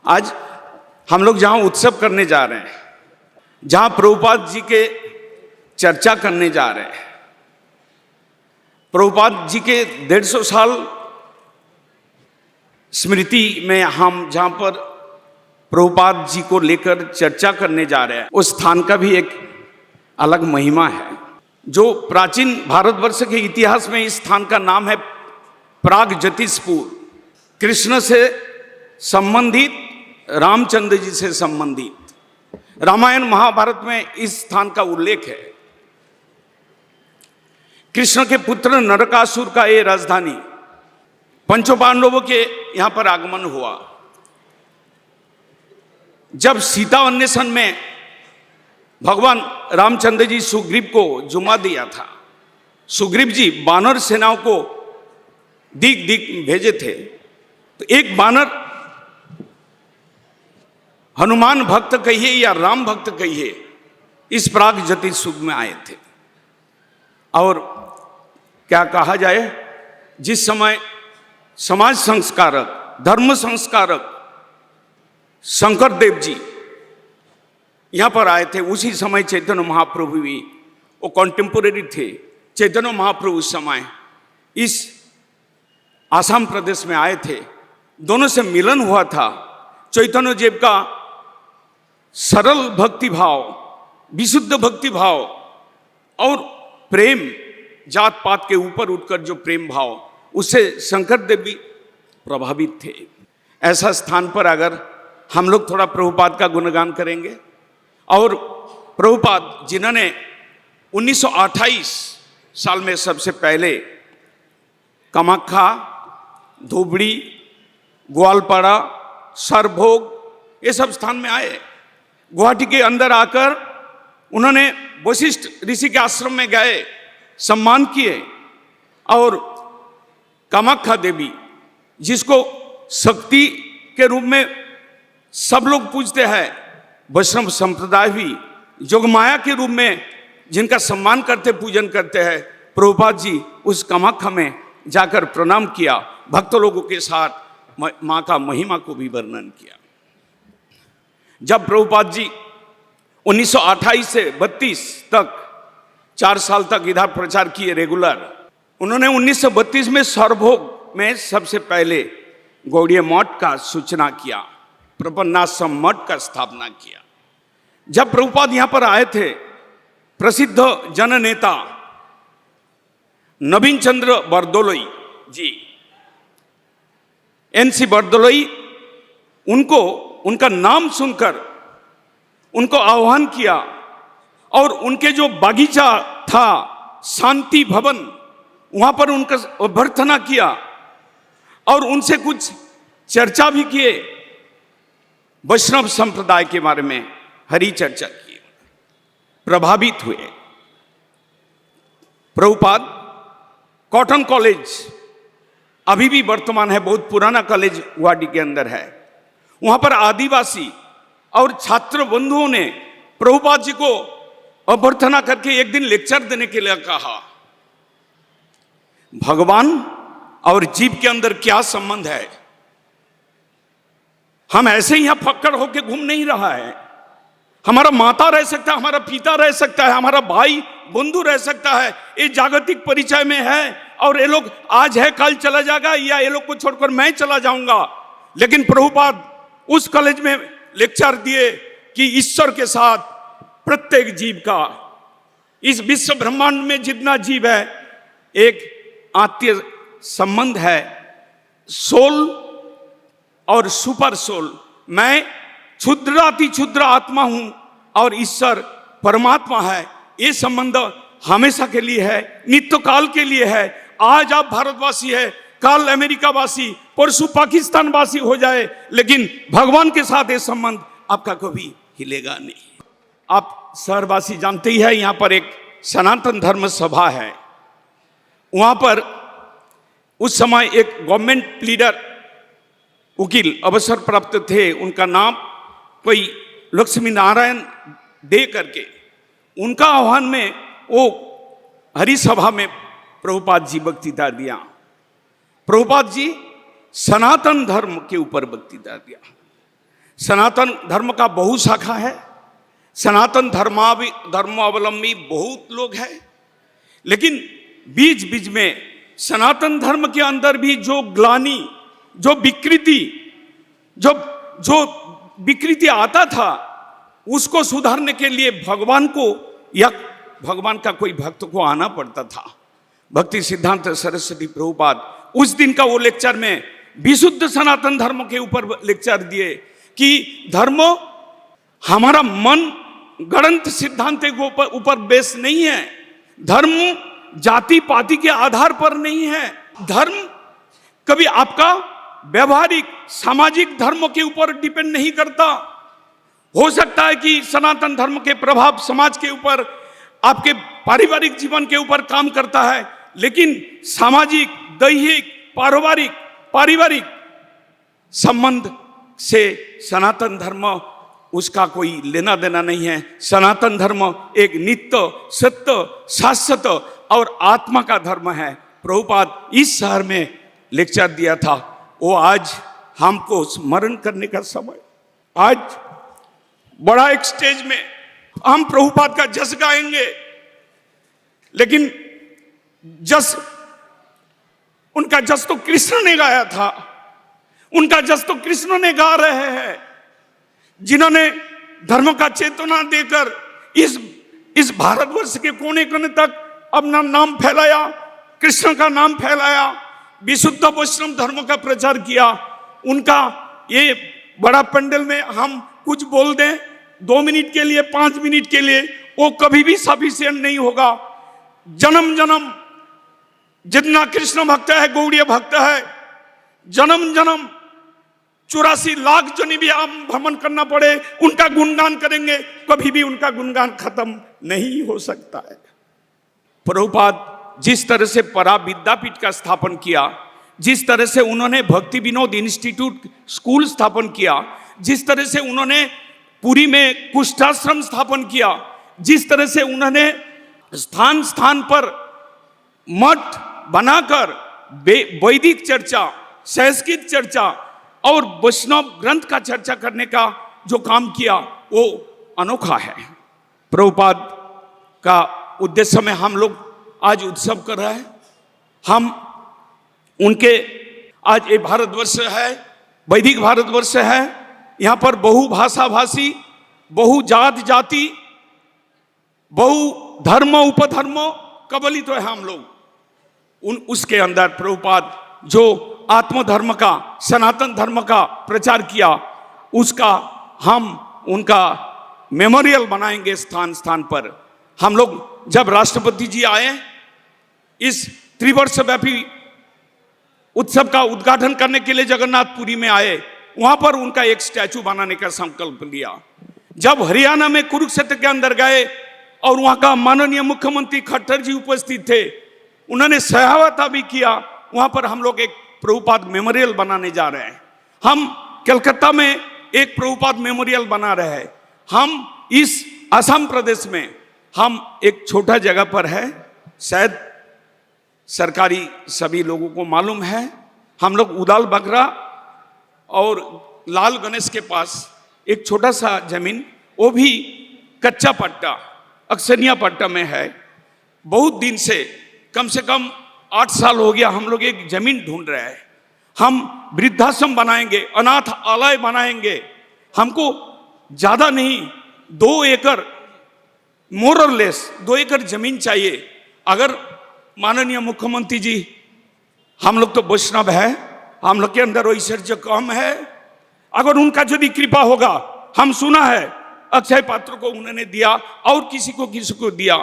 आज हम लोग जहां उत्सव करने जा रहे हैं, जहां प्रभुपाद जी के चर्चा करने जा रहे हैं, प्रभुपाद जी के 150 साल स्मृति में हम जहां पर प्रभुपाद जी को लेकर चर्चा करने जा रहे हैं, उस स्थान का भी एक अलग महिमा है। जो प्राचीन भारतवर्ष के इतिहास में इस स्थान का नाम है प्रागज्योतिषपुर। कृष्ण से संबंधित, रामचंद्र जी से संबंधित रामायण महाभारत में इस स्थान का उल्लेख है। कृष्ण के पुत्र नरकासुर का ये राजधानी, पंचों पांडवों के यहां पर आगमन हुआ। जब सीता अन्वेषण में भगवान रामचंद्र जी सुग्रीव को जुमा दिया था, सुग्रीव जी वानर सेनाओं को दिक दिक भेजे थे, तो एक वानर हनुमान भक्त कहिए या राम भक्त कहिए, इस प्रागज्योतिषपुर में आए थे। और क्या कहा जाए, जिस समय समाज संस्कारक, धर्म संस्कारक शंकर देव जी यहां पर आए थे, उसी समय चैतन्य महाप्रभु भी, वो कॉन्टेम्पोरेरी थे। चैतन्य महाप्रभु उस समय इस आसाम प्रदेश में आए थे, दोनों से मिलन हुआ था। चैतन्य देव का सरल भक्ति भाव, विशुद्ध भक्ति भाव और प्रेम, जात पात के ऊपर उठकर जो प्रेम भाव, उससे शंकर देव भी प्रभावित थे। ऐसा स्थान पर अगर हम लोग थोड़ा प्रभुपाद का गुणगान करेंगे, और प्रभुपाद जिन्होंने 1928 साल में सबसे पहले कामाख्या, धुबड़ी, ग्वालपाड़ा, सरभोग, ये सब स्थान में आए। गुवाहाटी के अंदर आकर उन्होंने वशिष्ठ ऋषि के आश्रम में गए, सम्मान किए। और कामाख्या देवी, जिसको शक्ति के रूप में सब लोग पूजते हैं, वैष्णव संप्रदाय भी जोगमाया के रूप में जिनका सम्मान करते, पूजन करते हैं, प्रभुपाद जी उस कामाख्या में जाकर प्रणाम किया, भक्त लोगों के साथ माँ का महिमा को भी वर्णन किया। जब प्रभुपाद जी 1928 से 32 तक 4 साल तक इधर प्रचार किए रेगुलर, उन्होंने 1932 में सरभोग में सबसे पहले गौड़ीय मठ का सूचना किया, प्रपन्नाश्रम मठ का स्थापना किया। जब प्रभुपाद यहां पर आए थे, प्रसिद्ध जननेता नवीन चंद्र बरदोलोई जी, एनसी बरदोलोई, उनको उनका नाम सुनकर उनको आह्वान किया, और उनके जो बागीचा था शांति भवन, वहां पर उनका अभ्यर्थना किया और उनसे कुछ चर्चा भी किए, वैष्णव संप्रदाय के बारे में हरी चर्चा की, प्रभावित हुए। प्रभुपाद कॉटन कॉलेज अभी भी वर्तमान है, बहुत पुराना कॉलेज गुवाहाटी के अंदर है। वहां पर आदिवासी और छात्र बंधुओं ने प्रभुपाद जी को अभ्यर्थना करके एक दिन लेक्चर देने के लिए कहा। भगवान और जीव के अंदर क्या संबंध है? हम ऐसे ही यहां फक्कड़ होकर घूम नहीं रहा है। हमारा माता रह सकता है, हमारा पिता रह सकता है, हमारा भाई बंधु रह सकता है, ये जागतिक परिचय में है, और ये लोग आज है कल चला जाएगा, या ये लोग को छोड़कर मैं चला जाऊंगा। लेकिन प्रभुपाद उस कॉलेज में लेक्चर दिए कि ईश्वर के साथ प्रत्येक जीव का, इस विश्व ब्रह्मांड में जितना जीव है, एक आत्मीय संबंध है, सोल और सुपर सोल। मैं क्षुद्राति क्षुद्र आत्मा हूं और ईश्वर परमात्मा है। ये संबंध हमेशा के लिए है, नित्य काल के लिए है। आज आप भारतवासी है, कल अमेरिका वासी, परसों पाकिस्तान वासी हो जाए, लेकिन भगवान के साथ ये संबंध आपका कभी हिलेगा नहीं। आप शहरवासी जानते ही है, यहाँ पर एक सनातन धर्म सभा है। वहां पर उस समय एक गवर्नमेंट लीडर, वकील अवसर प्राप्त थे, उनका नाम कोई लक्ष्मी नारायण दे करके, उनका आह्वान में वो हरि सभा में प्रभुपाद जी वक्तृता दिया। प्रभुपाद जी सनातन धर्म के ऊपर वक्तृता दिया। सनातन धर्म का बहु शाखा है, सनातन धर्मावलंबी बहुत लोग हैं, लेकिन बीच बीच में सनातन धर्म के अंदर भी जो ग्लानि, जो विकृति आता था, उसको सुधारने के लिए भगवान को या भगवान का कोई भक्त को आना पड़ता था। भक्ति सिद्धांत सरस्वती प्रभुपाद उस दिन का वो लेक्चर में विशुद्ध सनातन धर्म के ऊपर लेक्चर दिए कि धर्म हमारा मन गणंत सिद्धांत के ऊपर बेस नहीं है, धर्म जाति पाति के आधार पर नहीं है, धर्म कभी आपका व्यवहारिक सामाजिक धर्म के ऊपर डिपेंड नहीं करता। हो सकता है कि सनातन धर्म के प्रभाव समाज के ऊपर, आपके पारिवारिक जीवन के ऊपर काम करता है, लेकिन सामाजिक, दैहिक, पारिवारिक संबंध से सनातन धर्म उसका कोई लेना देना नहीं है। सनातन धर्म एक नित्य, सत्य, शाश्वत और आत्मा का धर्म है। प्रभुपाद इस शहर में लेक्चर दिया था, वो आज हमको स्मरण करने का समय। आज बड़ा एक स्टेज में हम प्रभुपाद का जस गाएंगे, लेकिन जस, उनका जस तो कृष्ण ने गाया था, उनका जस तो कृष्ण ने गा रहे हैं, जिन्होंने धर्म का चेतना देकर इस भारतवर्ष के कोने कोने तक अपना नाम फैलाया, कृष्ण का नाम फैलाया, विशुद्ध वैष्णव धर्म का प्रचार किया। उनका ये बड़ा पंडल में हम कुछ बोल दें 2 मिनट के लिए, 5 मिनट के लिए, वो कभी भी सफिशिएंट नहीं होगा। जन्म जन्म जितना कृष्ण भक्त है, गौड़ीय भक्त है, जन्म जन्म 84 लाख जन भी हम भ्रमण करना पड़े, उनका गुणगान करेंगे, कभी भी उनका गुणगान खत्म नहीं हो सकता है। प्रभुपाद जिस तरह से परा विद्यापीठ का स्थापन किया, जिस तरह से उन्होंने भक्ति विनोद इंस्टीट्यूट स्कूल स्थापन किया, जिस तरह से उन्होंने पुरी में कुष्ठाश्रम स्थापन किया, जिस तरह से उन्होंने स्थान स्थान पर मठ बनाकर वैदिक चर्चा, संस्कृत चर्चा और वैष्णव ग्रंथ का चर्चा करने का जो काम किया, वो अनोखा है। प्रभुपाद का उद्देश्य में हम लोग आज उत्सव कर रहे हैं। हम उनके, आज ये भारतवर्ष है, वैदिक भारतवर्ष है, यहाँ पर बहु भाषा भाषी, बहु जात जाति, बहु धर्म उपधर्म कबलित है हम लोग। उसके अंदर प्रभुपाद जो आत्मधर्म का, सनातन धर्म का प्रचार किया, उसका हम उनका मेमोरियल बनाएंगे स्थान स्थान पर। हम लोग जब राष्ट्रपति जी आए, इस त्रिवर्षव्यापी उत्सव का उद्घाटन करने के लिए जगन्नाथपुरी में आए, वहां पर उनका एक स्टैचू बनाने का संकल्प लिया। जब हरियाणा में कुरुक्षेत्र के अंदर गए और वहां का माननीय मुख्यमंत्री खट्टर जी उपस्थित थे, उन्होंने सहायता भी किया। वहां पर हम लोग एक प्रभुपाद मेमोरियल बनाने जा रहे हैं। हम कलकत्ता में एक प्रभुपाद मेमोरियल बना रहे हैं। हम इस असम प्रदेश में हम एक छोटा जगह पर है, शायद सरकारी सभी लोगों को मालूम है, हम लोग उदाल बकरा और लाल गणेश के पास एक छोटा सा जमीन, वो भी कच्चा पट्टा, अक्सनिया पट्टा में है। बहुत दिन से कम 8 साल हो गया हम लोग एक जमीन ढूंढ रहे हैं। हम वृद्धाश्रम बनाएंगे, अनाथ आलय बनाएंगे। हमको ज्यादा नहीं, 2 एकड़, मोर और लेस 2 एकड़ जमीन चाहिए। अगर माननीय मुख्यमंत्री जी, हम लोग तो वैष्णव है, हम लोग के अंदर ऐश्वर्य कम है, अगर उनका यदि कृपा होगा, हम सुना है अक्षय पात्र को उन्होंने दिया और किसी को दिया।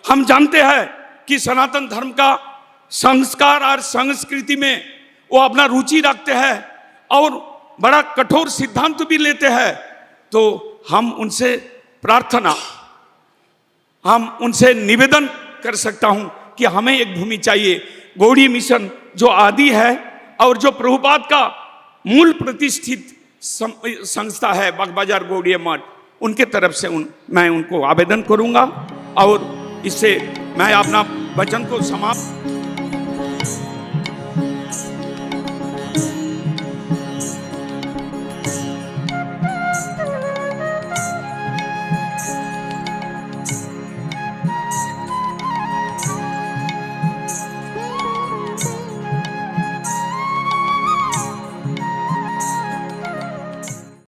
हम जानते हैं कि सनातन धर्म का संस्कार और संस्कृति में वो अपना रुचि रखते हैं और बड़ा कठोर सिद्धांत भी लेते हैं। तो हम उनसे प्रार्थना, हम उनसे निवेदन कर सकता हूं कि हमें एक भूमि चाहिए। गौड़ी मिशन जो आदि है और जो प्रभुपाद का मूल प्रतिष्ठित संस्था है बागबाजार गौड़ीय मठ, उनके तरफ से मैं उनको आवेदन करूंगा और इससे मैं अपना वचन को समाप्त